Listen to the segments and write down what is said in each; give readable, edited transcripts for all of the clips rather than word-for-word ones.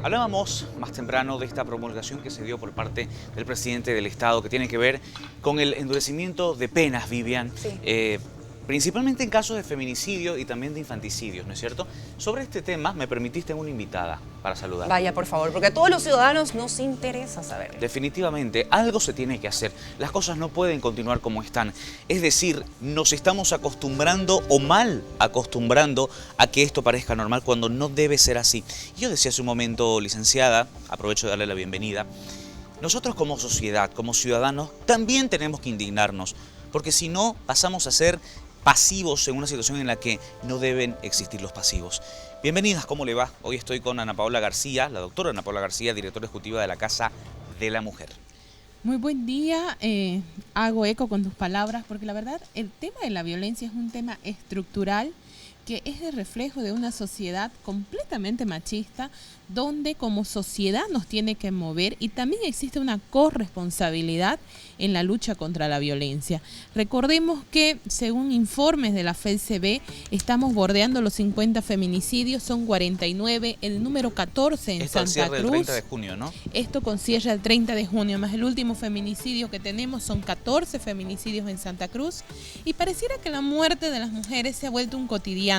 Hablábamos más temprano de esta promulgación que se dio por parte del presidente del Estado, que tiene que ver con el endurecimiento de penas, Vivian, Sí. principalmente en casos de feminicidio y también de infanticidios, ¿no es cierto? Sobre este tema me permitiste una invitada para saludar. Vaya, por favor, porque a todos los ciudadanos nos interesa saber. Definitivamente, algo se tiene que hacer. Las cosas no pueden continuar como están. Es decir, nos estamos acostumbrando o mal acostumbrando a que esto parezca normal cuando no debe ser así. Yo decía hace un momento, licenciada, aprovecho de darle la bienvenida, nosotros como sociedad, como ciudadanos, también tenemos que indignarnos, porque si no pasamos a ser pasivos en una situación en la que no deben existir los pasivos. Bienvenidas, ¿cómo le va? Hoy estoy con Ana Paola García, la doctora Ana Paola García, directora ejecutiva de la Casa de la Mujer. Muy buen día, hago eco con tus palabras, porque la verdad el tema de la violencia es un tema estructural que es el reflejo de una sociedad completamente machista, donde como sociedad nos tiene que mover y también existe una corresponsabilidad en la lucha contra la violencia. Recordemos que según informes de la FEDCB estamos bordeando los 50 feminicidios, son 49, el número 14 en Esto al Santa cierre Cruz. del 30 de junio, ¿no? Esto con cierre el 30 de junio, más el último feminicidio que tenemos son 14 feminicidios en Santa Cruz y pareciera que la muerte de las mujeres se ha vuelto un cotidiano.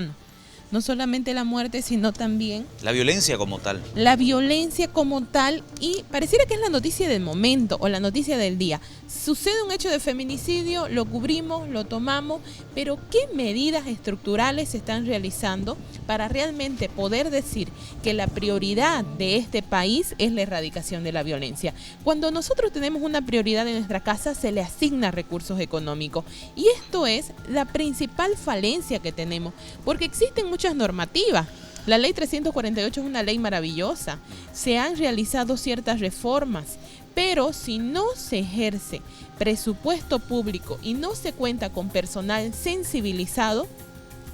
No solamente la muerte, sino también La violencia como tal. la violencia como tal, y pareciera que es la noticia del momento o la noticia del día. Sucede un hecho de feminicidio, lo cubrimos, lo tomamos, pero ¿qué medidas estructurales se están realizando para realmente poder decir que la prioridad de este país es la erradicación de la violencia? Cuando nosotros tenemos una prioridad en nuestra casa, se le asigna recursos económicos, y esto es la principal falencia que tenemos, porque existen muchas normativas. La ley 348 es una ley maravillosa, se han realizado ciertas reformas, pero si no se ejerce presupuesto público y no se cuenta con personal sensibilizado,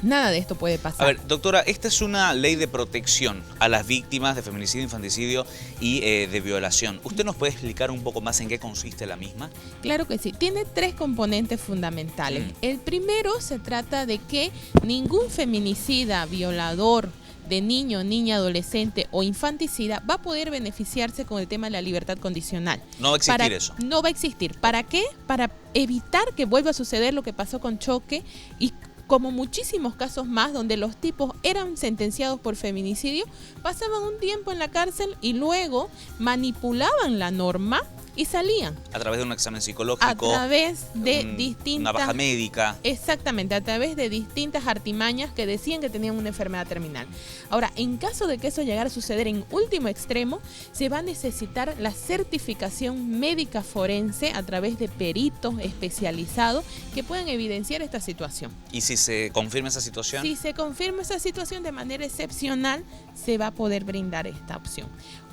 nada de esto puede pasar. A ver, doctora, esta es una ley de protección a las víctimas de feminicidio, infanticidio y de violación. ¿Usted nos puede explicar un poco más en qué consiste la misma? Claro que sí, tiene tres componentes fundamentales. El primero se trata de que ningún feminicida, violador de niño, niña, adolescente o infanticida va a poder beneficiarse con el tema de la libertad condicional. No va a existir eso. No va a existir. ¿Para qué? Para evitar que vuelva a suceder lo que pasó con Choque y como muchísimos casos más donde los tipos eran sentenciados por feminicidio, pasaban un tiempo en la cárcel y luego manipulaban la norma y salían. A través de un examen psicológico. A través de distintas... Una baja médica. Exactamente, a través de distintas artimañas que decían que tenían una enfermedad terminal. Ahora, en caso de que eso llegara a suceder en último extremo, se va a necesitar la certificación médica forense a través de peritos especializados que puedan evidenciar esta situación. ¿Y si se confirma esa situación? Si se confirma esa situación de manera excepcional, se va a poder brindar esta opción.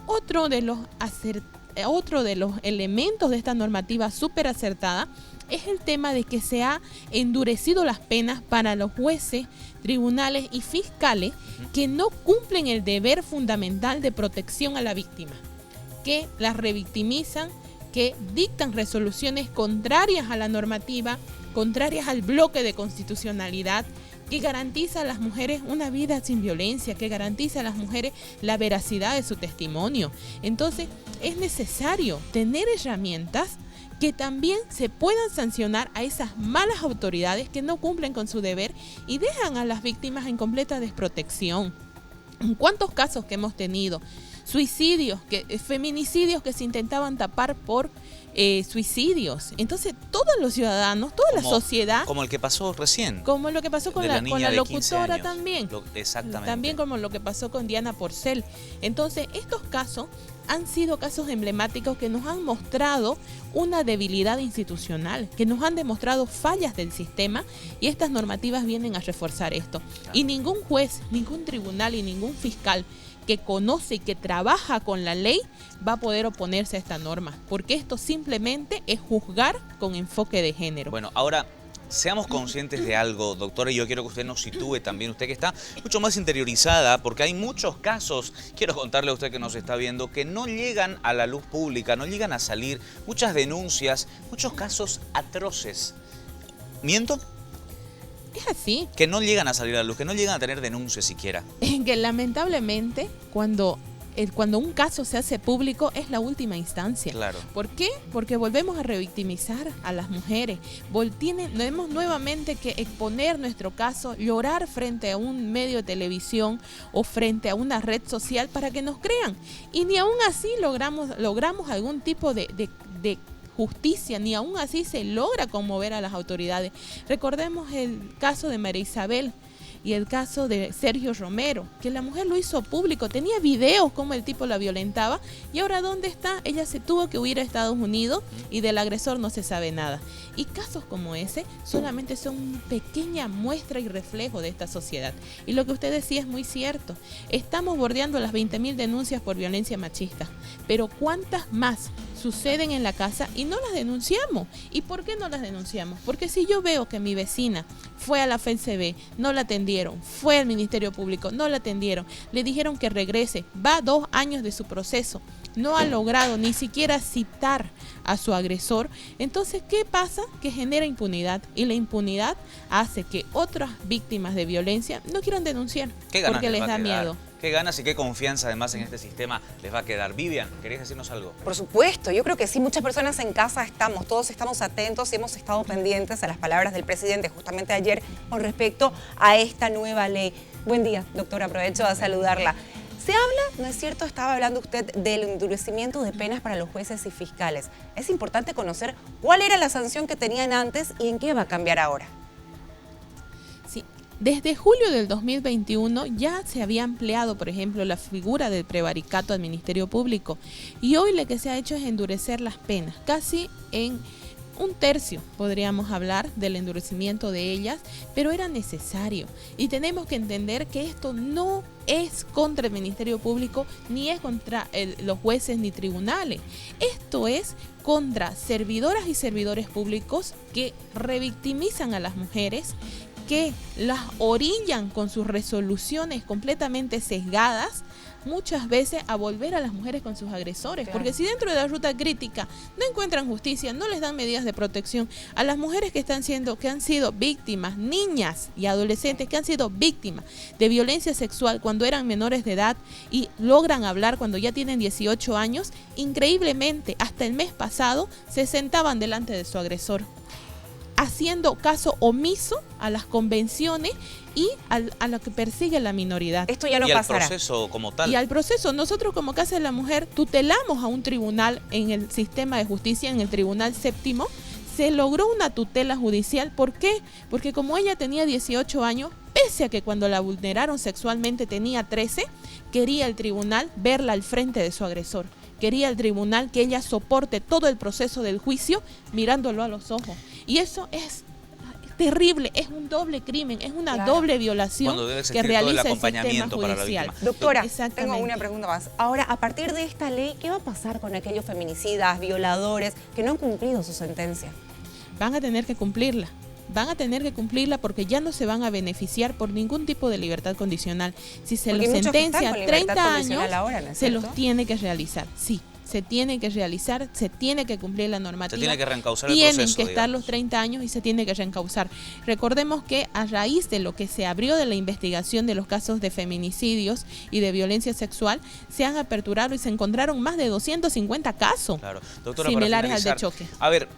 Otro de los elementos de esta normativa súper acertada es el tema de que se ha endurecido las penas para los jueces, tribunales y fiscales que no cumplen el deber fundamental de protección a la víctima, que las revictimizan, que dictan resoluciones contrarias a la normativa, contrarias al bloque de constitucionalidad, que garantiza a las mujeres una vida sin violencia, que garantiza a las mujeres la veracidad de su testimonio. Entonces, es necesario tener herramientas que también se puedan sancionar a esas malas autoridades que no cumplen con su deber y dejan a las víctimas en completa desprotección. ¿En cuántos casos que hemos tenido? Suicidios, feminicidios que se intentaban tapar por suicidios. Entonces, todos los ciudadanos, toda la sociedad... Como el que pasó recién. Como lo que pasó con la locutora también. Exactamente. También como lo que pasó con Diana Porcel. Entonces, estos casos han sido casos emblemáticos que nos han mostrado una debilidad institucional, que nos han demostrado fallas del sistema, y estas normativas vienen a reforzar esto. Claro. Y ningún juez, ningún tribunal y ningún fiscal que conoce y que trabaja con la ley va a poder oponerse a esta norma, porque esto simplemente es juzgar con enfoque de género. Bueno, ahora seamos conscientes de algo, doctora, y yo quiero que usted nos sitúe también, usted que está mucho más interiorizada, porque hay muchos casos, quiero contarle a usted que nos está viendo, que no llegan a la luz pública, no llegan a salir, muchas denuncias, muchos casos atroces. ¿Miento? Es así. Que no llegan a salir a la luz, que no llegan a tener denuncias siquiera. Que lamentablemente cuando cuando un caso se hace público es la última instancia. Claro. ¿Por qué? Porque volvemos a revictimizar a las mujeres. Tenemos nuevamente que exponer nuestro caso, llorar frente a un medio de televisión o frente a una red social para que nos crean. Y ni aún así logramos algún tipo de justicia, ni aún así se logra conmover a las autoridades. Recordemos el caso de María Isabel y el caso de Sergio Romero, que la mujer lo hizo público, tenía videos como el tipo la violentaba, y ahora ¿dónde está? Ella se tuvo que huir a Estados Unidos y del agresor no se sabe nada. Y casos como ese solamente son una pequeña muestra y reflejo de esta sociedad. Y lo que usted decía es muy cierto, estamos bordeando las 20.000 denuncias por violencia machista, pero ¿cuántas más suceden en la casa y no las denunciamos? ¿Y por qué no las denunciamos? Porque si yo veo que mi vecina fue a la FELCB, no la atendieron, fue al Ministerio Público, no la atendieron, le dijeron que regrese, va 2 años de su proceso, no ha logrado ni siquiera citar a su agresor, entonces ¿qué pasa? Que genera impunidad, y la impunidad hace que otras víctimas de violencia no quieran denunciar porque les da miedo. Qué ganas y qué confianza además en este sistema les va a quedar. Vivian, ¿querías decirnos algo? Por supuesto, yo creo que sí, muchas personas en casa todos estamos atentos y hemos estado pendientes a las palabras del presidente justamente ayer con respecto a esta nueva ley. Buen día, doctora, aprovecho a saludarla. Se habla, ¿no es cierto? Estaba hablando usted del endurecimiento de penas para los jueces y fiscales. Es importante conocer cuál era la sanción que tenían antes y en qué va a cambiar ahora. Sí. Desde julio del 2021 ya se había ampliado, por ejemplo, la figura del prevaricato al Ministerio Público, y hoy lo que se ha hecho es endurecer las penas, casi en 1/3 podríamos hablar del endurecimiento de ellas, pero era necesario, y tenemos que entender que esto no es contra el Ministerio Público, ni es contra los jueces ni tribunales. Esto es contra servidoras y servidores públicos que revictimizan a las mujeres, que las orillan con sus resoluciones completamente sesgadas, muchas veces a volver a las mujeres con sus agresores. Claro. Porque si dentro de la ruta crítica no encuentran justicia, no les dan medidas de protección a las mujeres que han sido víctimas, niñas y adolescentes que han sido víctimas de violencia sexual cuando eran menores de edad y logran hablar cuando ya tienen 18 años, increíblemente hasta el mes pasado se sentaban delante de su agresor, haciendo caso omiso a las convenciones y a lo que persigue la minoridad. Esto ya no pasará. Y al proceso como tal. Y al proceso, nosotros como Casa de la Mujer tutelamos a un tribunal en el sistema de justicia, en el Tribunal Séptimo, se logró una tutela judicial. ¿Por qué? Porque como ella tenía 18 años, pese a que cuando la vulneraron sexualmente tenía 13, quería el tribunal verla al frente de su agresor. Quería el tribunal que ella soporte todo el proceso del juicio mirándolo a los ojos. Y eso es terrible, es un doble crimen, es una doble violación que realiza el sistema judicial. Doctora, tengo una pregunta más. Ahora, a partir de esta ley, ¿qué va a pasar con aquellos feminicidas, violadores que no han cumplido su sentencia? Van a tener que cumplirla. Van a tener que cumplirla porque ya no se van a beneficiar por ningún tipo de libertad condicional. Si se los sentencia a 30 años, ahora, ¿no es se los tiene que realizar, sí. Se tiene que realizar, se tiene que cumplir la normativa. Se tiene que reencauzar el proceso. Tienen que estar los 30 años y se tiene que reencauzar. Recordemos que a raíz de lo que se abrió de la investigación de los casos de feminicidios y de violencia sexual, se han aperturado y se encontraron más de 250 casos similares al de choque. A ver,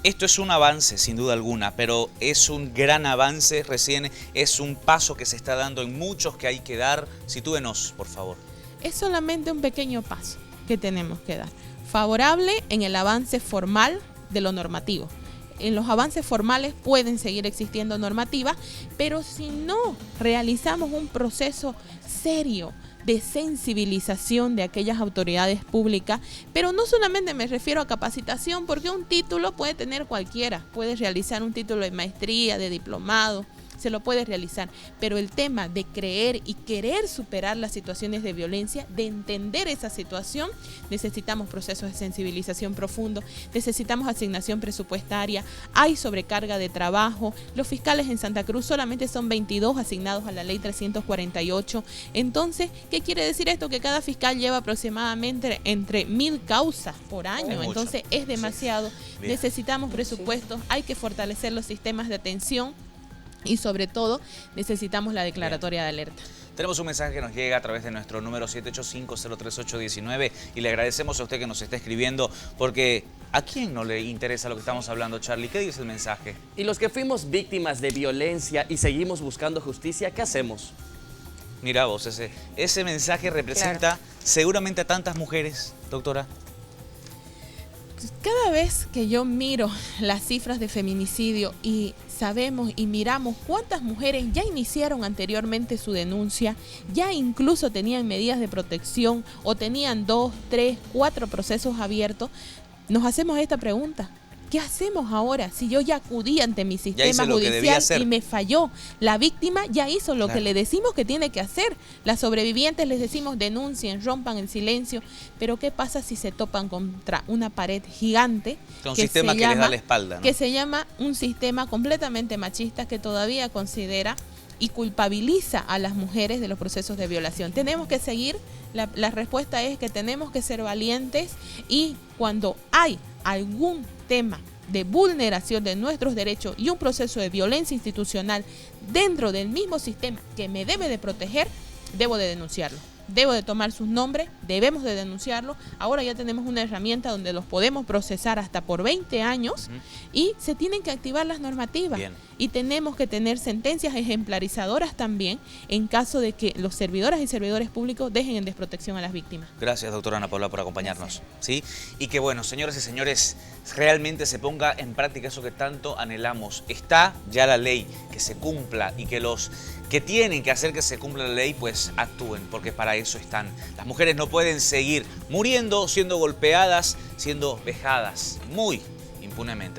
esto es un avance, sin duda alguna, pero es un gran avance recién, es un paso que se está dando en muchos que hay que dar. Sitúenos, por favor. Es solamente un pequeño paso que tenemos que dar. Favorable en el avance formal de lo normativo. En los avances formales pueden seguir existiendo normativas, pero si no realizamos un proceso serio de sensibilización de aquellas autoridades públicas, pero no solamente me refiero a capacitación, porque un título puede tener cualquiera, puede realizar un título de maestría, de diplomado, se lo puede realizar, pero el tema de creer y querer superar las situaciones de violencia, de entender esa situación, necesitamos procesos de sensibilización profundo, necesitamos asignación presupuestaria, hay sobrecarga de trabajo, los fiscales en Santa Cruz solamente son 22 asignados a la ley 348, entonces, ¿qué quiere decir esto? Que cada fiscal lleva aproximadamente entre 1000 causas por año, entonces es demasiado, necesitamos presupuestos, hay que fortalecer los sistemas de atención, y sobre todo necesitamos la declaratoria de alerta. Tenemos un mensaje que nos llega a través de nuestro número 785-03819 y le agradecemos a usted que nos está escribiendo porque ¿a quién no le interesa lo que estamos hablando, Charlie? ¿Qué dice el mensaje? Y los que fuimos víctimas de violencia y seguimos buscando justicia, ¿qué hacemos? Mira vos, ese mensaje representa seguramente a tantas mujeres, doctora. Cada vez que yo miro las cifras de feminicidio y sabemos y miramos cuántas mujeres ya iniciaron anteriormente su denuncia, ya incluso tenían medidas de protección o tenían 2, 3, 4 procesos abiertos, nos hacemos esta pregunta. ¿Qué hacemos ahora si yo ya acudí ante mi sistema judicial y me falló? La víctima ya hizo lo que le decimos que tiene que hacer. Las sobrevivientes les decimos denuncien, rompan el silencio. Pero ¿qué pasa si se topan contra una pared gigante? Un sistema que les da la espalda, ¿no? Que se llama un sistema completamente machista que todavía considera y culpabiliza a las mujeres de los procesos de violación. Tenemos que seguir, la respuesta es que tenemos que ser valientes y cuando hay algún tema de vulneración de nuestros derechos y un proceso de violencia institucional dentro del mismo sistema que me debe de proteger, debo de denunciarlo. Debo de tomar sus nombres, debemos de denunciarlo. Ahora ya tenemos una herramienta donde los podemos procesar hasta por 20 años y se tienen que activar las normativas. Bien. Y tenemos que tener sentencias ejemplarizadoras también en caso de que los servidoras y servidores públicos dejen en desprotección a las víctimas. Gracias, doctora Ana Paula, por acompañarnos. ¿Sí? Y que bueno, señoras y señores, realmente se ponga en práctica eso que tanto anhelamos. Está ya la ley, que se cumpla y que los que tienen que hacer que se cumpla la ley, pues actúen, porque para eso están. Las mujeres no pueden seguir muriendo, siendo golpeadas, siendo vejadas muy impunemente.